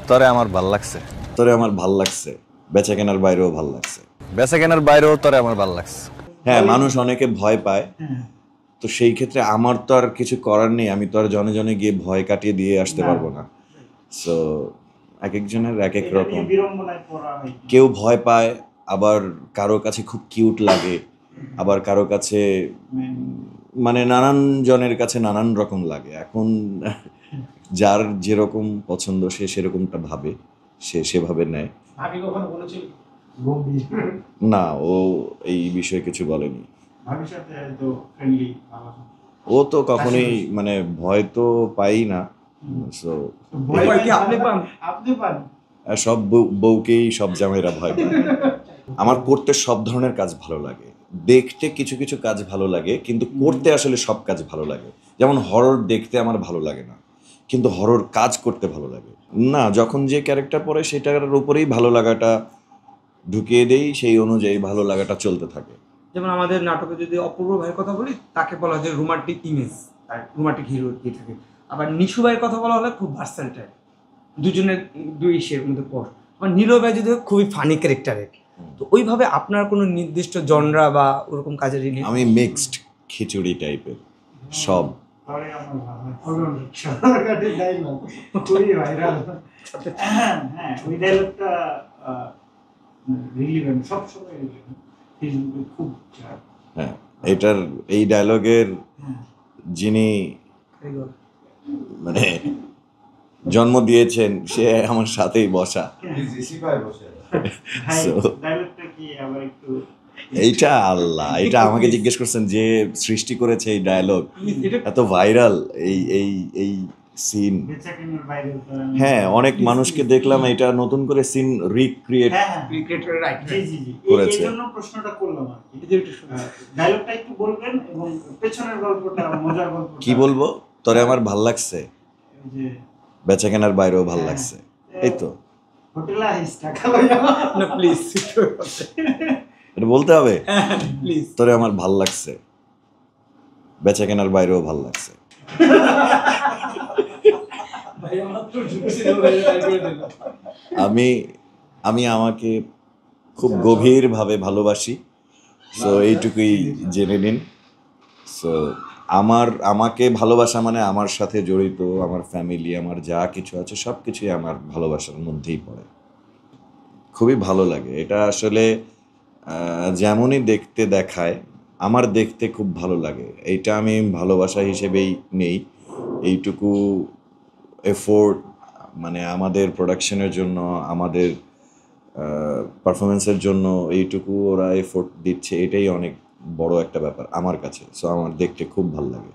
তোরে আমার ভাল লাগছে। তোরে আমার ভাল লাগছে, বেচা কেনার বাইরেও ভাল লাগছে। বেচা কেনার বাইরেও তোরে আমার ভাল লাগছে। হ্যাঁ, মানুষ অনেকে ভয় পায়, তো সেই ক্ষেত্রে আমার তো আর কিছু করার নেই, আমি তো আর জনে জনে গিয়ে ভয় কাটিয়ে দিয়ে আসতে পারবো না। সো এক একজনের এক এক রকম, কেউ ভয় পায়, আবার কারো কাছে খুব কিউট লাগে, আবার কারো কাছে মানে নানান জনের কাছে নানান রকম লাগে। এখন যার যেরকম পছন্দ সে সেরকমটা ভাবে, সে সেভাবে নেয়। ভাবি কখনো বলেছিল না, ও এই বিষয়ে কিছু বলেনি। ভাবির সাথে তো ফ্রেন্ডলি ভালো। ও তো কখনোই মানে ভয় তো পাই না। সো ভয় কি আপনি পান? আপনি পান? সব বউকেই সব জামাইরা ভয় পায়। আমার করতে সব ধরনের কাজ ভালো লাগে, দেখতে কিছু কিছু কাজ ভালো লাগে, কিন্তু করতে আসলে সব কাজ ভালো লাগে। যেমন হরর দেখতে আমার ভালো লাগে না, কিন্তু হরর কাজ করতে ভালো লাগে। না, যখন যে ক্যারেক্টার পড়ে সেটার উপরেই ভালো লাগাটা ঢুকিয়ে দেই, সেই অনুযায়ী ভালো লাগাটা চলতে থাকে। যেমন আমাদের নাটকে যদি অপূর্ব ভাইয়ের কথা বলি, তাকে বলা হয় যে রোমান্টিক ইমেজ, তার রোমান্টিক হিরো দিয়ে থাকে। আবার নিশু ভাইয়ের কথা বলা হলে খুব ভার্সেন্টাইল, দুজনের দুই ইসের মধ্যে পড়। আবার নীরব ভাই যদি খুবই ফানি ক্যারেক্টারের। তো ওইভাবে আপনার কোনো নির্দিষ্ট জনরা বা ওরকম কাজের রিলেট? আমি মিক্সড খিচুড়ি টাইপের সব। পরে আমার ভালো হয় সরকারি ডায়লগ খুবই ভাইরাল। হ্যাঁ, ওই ডায়লগটা রিলিভেন্ট, সবসময় রিলিভেন্ট, ফেসবুকে খুব চাপ। হ্যাঁ, এটার এই ডায়লগের যিনি মানে জন্ম দিয়েছেন সে আমার সাথেই বসা। So, ডায়লগটা কি আবার একটু এইটা আল্লাহ, এটা আমাকে জিজ্ঞেস করছেন যে সৃষ্টি করেছে এই ডায়লগ, এত ভাইরাল এই এই এই সিন। বেচা কেনার বাইরে হ্যাঁ, অনেক মানুষকে দেখলাম এটা নতুন করে সিন রিক্রিয়েট ক্রিকেটের রাইট। জি জি জি, করেছে। এই জন্য প্রশ্নটা করলাম আর কি। ডায়লগটা একটু বলবেন এবং পেছনের গল্পটা, মজার গল্পটা কি বলবো, তোরে আমার ভাল লাগছে, ওই যে বেচা কেনার বাইরেও ভাল লাগছে, এই তো। হোটেলে আইস টাকা লইয়া না প্লিজ, এটা বলতে হবে, প্লিজ। তোরে আমার ভাল লাগছে, বেচা কেনার বাইরেও ভাল লাগছে। ভাই আমার তো ঢুকছিল ভাই, ট্রাই করে দিলাম। আমি আমি আমাকে খুব গভীরভাবে ভালোবাসি, সো এইটুকুই জেনে নিন। সো আমাকে ভালোবাসা মানে আমার সাথে জড়িত আমার ফ্যামিলি, আমার যা কিছু আছে সব কিছুই আমার ভালোবাসার মধ্যেই পড়ে। খুবই ভালো লাগে এটা আসলে, যেমনই দেখতে দেখায় আমার দেখতে খুব ভালো লাগে, এইটা আমি ভালোবাসা হিসেবেই নেই। এইটুকু এফোর্ট মানে আমাদের প্রোডাকশনের জন্য, আমাদের পারফরমেন্সের জন্য এইটুকু ওরা এফোর্ট দিচ্ছে, এটাই অনেক বড় একটা ব্যাপার আমার কাছে। সো আমার দেখতে খুব ভালো লাগে।